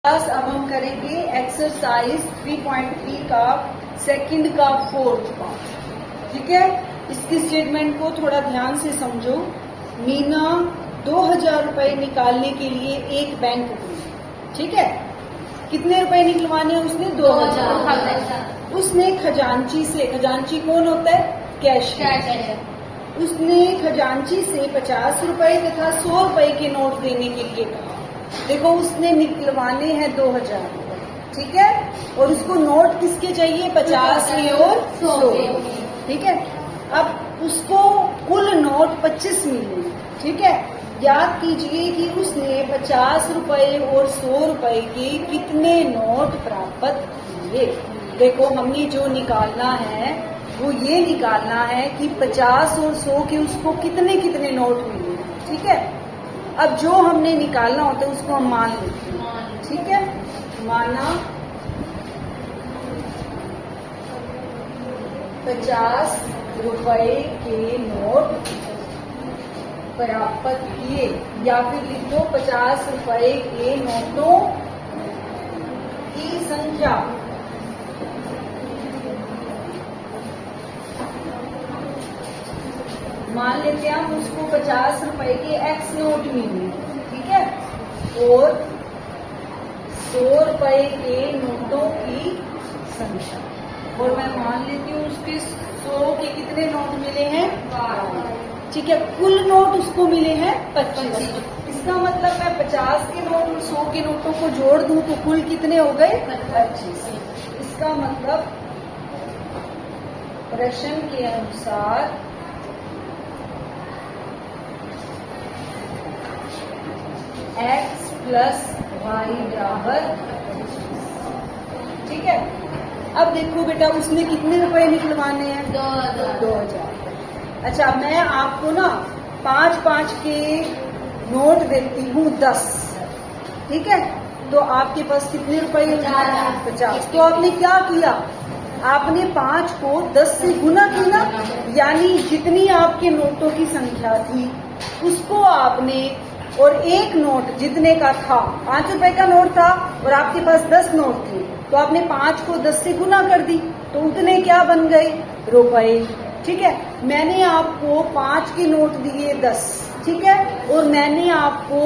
अब हम करेंगे एक्सरसाइज 3.3 का सेकंड का फोर्थ पार्ट। ठीक है, इसकी स्टेटमेंट को थोड़ा ध्यान से समझो। मीना 2000 रुपए निकालने के लिए एक बैंक गई। ठीक है, कितने रुपए निकलवाने हैं उसने? 2000। उसने खजांची से, खजांची कौन होता है? कैशियर। उसने खजांची से 50 रुपए तथा 100 रुपए के नोट देने के लिए कहा। देखो, उसने निकलवाने हैं 2000 रुपए। ठीक है, और उसको नोट किसके चाहिए? 50 के और 100। ठीक है, अब उसको कुल नोट 25 मिले। ठीक है, याद कीजिए कि उसने 50 रुपए और 100 रुपए के कितने नोट प्राप्त किए। देखो, हमने जो निकालना है वो ये निकालना है कि 50 और 100 के उसको कितने कितने नोट मिले। ठीक है, अब जो हमने निकालना होता है उसको हम मान लेते हैं। ठीक है, माना 50 रुपए के नोट प्राप्त किए, या फिर लिख दो 50 रुपए के नोटों की संख्या। मान लेते हैं हम उसको 50 रुपए के एक्स नोट मिले। ठीक है, और 100 रुपए के नोटों की संख्या, और मैं मान लेती हूँ उसके 100 के कितने नोट मिले हैं? 12। ठीक है, कुल नोट उसको मिले हैं 25। इसका मतलब मैं 50 के नोट और 100 के नोटों को जोड़ दूं तो कुल कितने हो गए? 25। इसका मतलब प्रश्न के अनुसार x प्लस वाई बराबर। ठीक है, अब देखो बेटा, उसने कितने रुपए निकलवाने हैं? 2000। अच्छा, मैं आपको ना 5-5 के नोट देती हूँ 10। ठीक है, तो आपके पास कितने रुपए हो जाए? 50। तो आपने क्या किया? आपने 5 को 10 से गुना किया, यानी जितनी आपके नोटों की संख्या थी उसको आपने, और एक नोट जितने का था, 5 रुपए का नोट था और आपके पास 10 नोट थे, तो आपने 5 को 10 से गुना कर दी, तो उतने क्या बन गए? रुपए। ठीक है, मैंने आपको 5 के नोट दिए 10। ठीक है, और मैंने आपको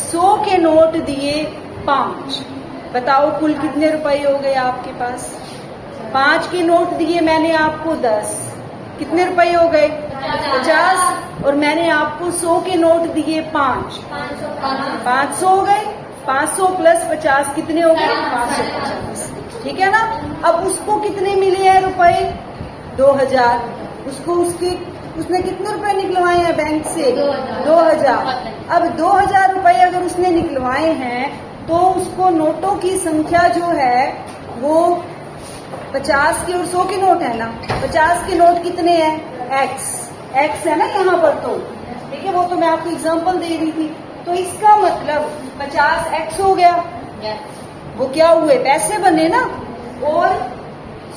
100 के नोट दिए 5। बताओ कुल कितने रुपए हो गए आपके पास? 5 के नोट दिए मैंने आपको 10, कितने रुपए हो गए? 50। और मैंने आपको 100 के नोट दिए 5, 500 हो गए। 500 प्लस 50 कितने हो गए? 550। ठीक है ना। अब उसको कितने मिले हैं रुपए? 2000। उसको उसने कितने रुपए निकलवाए हैं बैंक से? 2000। अब 2000 रुपए अगर उसने निकलवाए हैं तो उसको नोटों की संख्या जो है वो 50 के और 100 के नोट है ना। 50 के नोट कितने हैं? एक्स है ना यहाँ पर। तो ठीक है, वो तो मैं आपको एग्जांपल दे रही थी। तो इसका मतलब 50 एक्स हो गया। वो क्या हुए? पैसे बने ना। और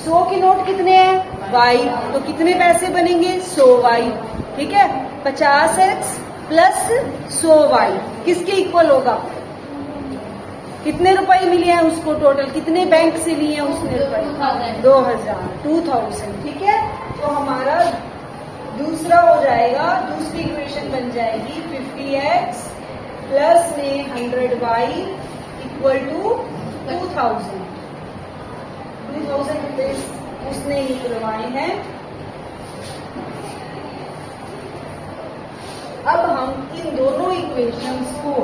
100 के नोट कितने हैं? वाई। तो कितने पैसे बनेंगे? 100 वाई। ठीक है, 50 एक्स प्लस 100 वाई किसके इक्वल होगा? कितने रुपए मिले हैं उसको टोटल? कितने बैंक से लिए हैं उसने रुपए? 2000। ठीक है, तो हमारा दूसरा हो जाएगा, दूसरी इक्वेशन बन जाएगी 50x प्लस में 100y इक्वल टू 2000। 2000 रुपए उसने निकलवाए हैं। अब हम इन दोनों इक्वेशंस को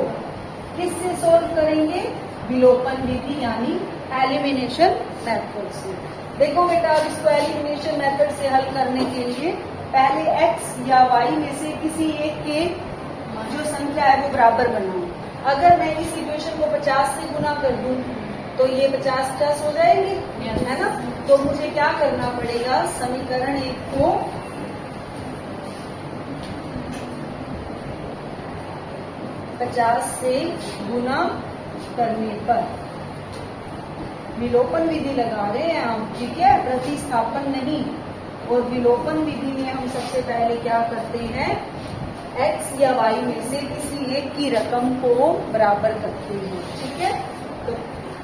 किससे सोल्व करेंगे? विलोपन विधि यानी एलिमिनेशन मेथड से। देखो बेटा, अब इसको एलिमिनेशन मेथड से हल करने के लिए पहले x या y में से किसी एक के जो संख्या है वो बराबर बनाओ। अगर मैं इस इक्वेशन को 50 से गुना कर दूं तो ये 50 हो जाएंगे, है ना। तो मुझे क्या करना पड़ेगा? समीकरण 1 को 50 से गुना करने पर विलोपन विधि लगा रहे हैं हम। ठीक है, प्रतिस्थापन नहीं। और विलोपन विधि में हम सबसे पहले क्या करते हैं? x या y में से किसी एक की रकम को बराबर करते हैं। ठीक है, तो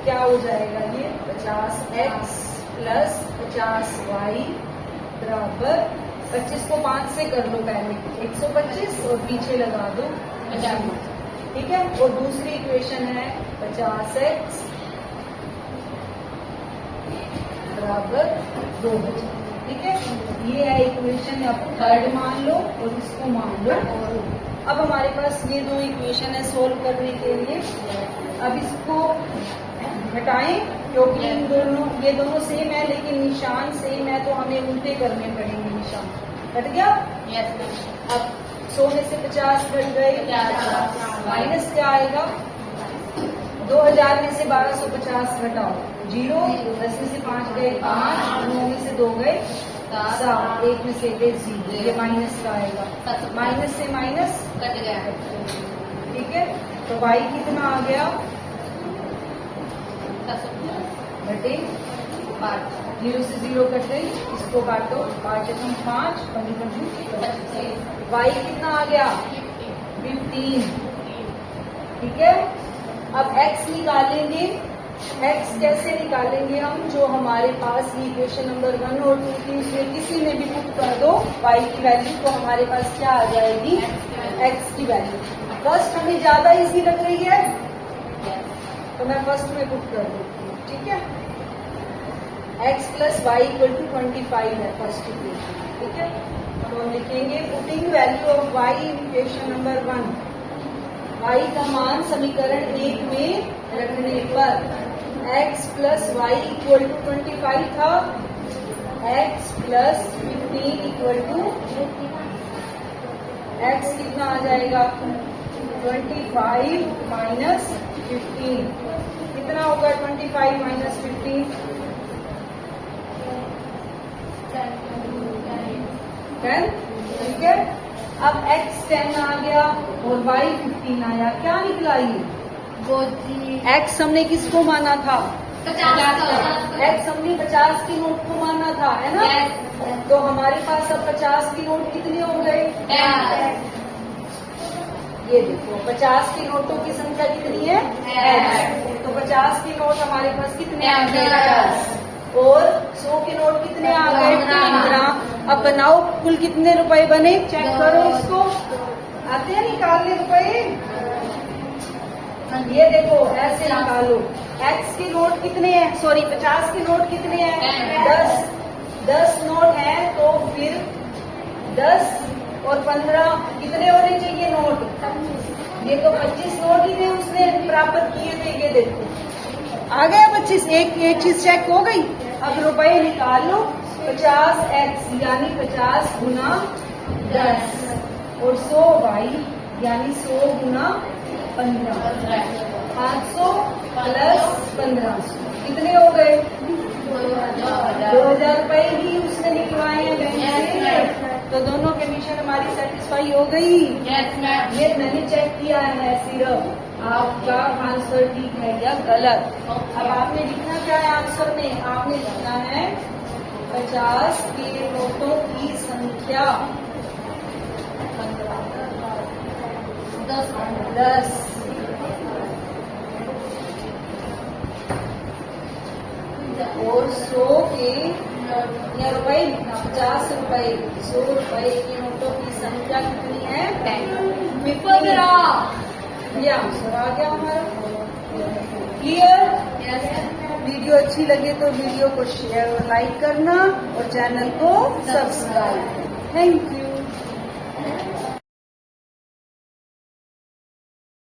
क्या हो जाएगा ये 50x प्लस 50y बराबर 25 को 5 से कर लो पहले 125 और पीछे लगा दो 50। ठीक है। और दूसरी इक्वेशन है 50x बराबर 2000। ठीक है। ये है इक्वेशन, आप थर्ड मान लो और इसको मान लो। अब हमारे पास ये दो इक्वेशन है सोल्व करने के लिए। अब इसको हटाएं क्योंकि इन दोनों ये दोनों सेम है लेकिन निशान सेम है तो हमें उल्टे करने पड़ेंगे। निशान हट गया। यस। अब 100 में से 50 घट गए, माइनस क्या आएगा 2000 में से 1250 घटाओ 0, 10 में से 5 गए 5, 9 में से 2 गए 7, 1 में से गए 0। ये माइनस का आएगा, माइनस से माइनस कट गया। ठीक है। तो y कितना आ गया घटे 5, 0 से 0 कट गई, इसको काटो 5 एकम 5, 25, y कितना आ गया 15। ठीक है। अब x निकालेंगे। x कैसे निकालेंगे हम, जो हमारे पास इक्वेशन नंबर 1 और 2 थी उसमें किसी में भी पुट कर दो y की वैल्यू तो हमारे पास क्या आ जाएगी x की वैल्यू। फर्स्ट हमें ज्यादा इजी लग रही है तो मैं फर्स्ट में पुट कर देती हूँ। ठीक है। x plus Y equal to 25 है फर्स्ट इक्वेशन। ठीक है। तो हम लिखेंगे putting value of y in equation number 1, y का मान समीकरण 1 में रखने पर x plus Y equal to 25 था, x plus 15 equal to x कितना आ जाएगा 25 माइनस 15 कितना होगा 25 माइनस 15 10। ठीक है। अब x 10 आ गया और y 15 आया, क्या निकला ये x हमने किसको माना था 50। x हमने 50 की नोट को माना था, है ना। तो हमारे पास अब 50 की नोट कितने हो गए ये देखो 50 की नोटों की संख्या कितनी है x। तो 50 की नोट हमारे पास कितने आ गए 10 और 100 के नोट कितने आ गए 15। अब बनाओ कुल कितने रुपए बने, चेक करो इसको, आते हैं निकालने रुपए। ये देखो ऐसे निकालो, x के नोट कितने हैं, सॉरी 50 के नोट कितने हैं 10 नोट हैं तो फिर 10 और 15 कितने होने चाहिए नोट, ये तो 25 नोट ही थे उसने प्राप्त किए थे। ये देखो आ गया 25, एक चीज चेक हो गई। अब रुपए निकाल लो 50x यानी 50 गुना 10 और 100y यानी 100 गुना 15, 500 प्लस 1500 कितने हो गए 2000 रुपए ही उसने निकलवाए हैं बैंक से। तो दोनों कंडीशन हमारी सेटिस्फाई हो गई। ये मैंने चेक किया है सिर्फ आपका आंसर ठीक है या गलत। अब आपने लिखना क्या है आंसर में, आपने लिखना है 50 के नोटों की संख्या 10 और 100 के या रुपए लिखना 50 रुपए 100 रुपए के नोटों की संख्या कितनी है 15। ये आंसर आ गया हमारा। क्लियर। वीडियो अच्छी लगे तो वीडियो को शेयर और लाइक करना और चैनल को सब्सक्राइब। Thank you.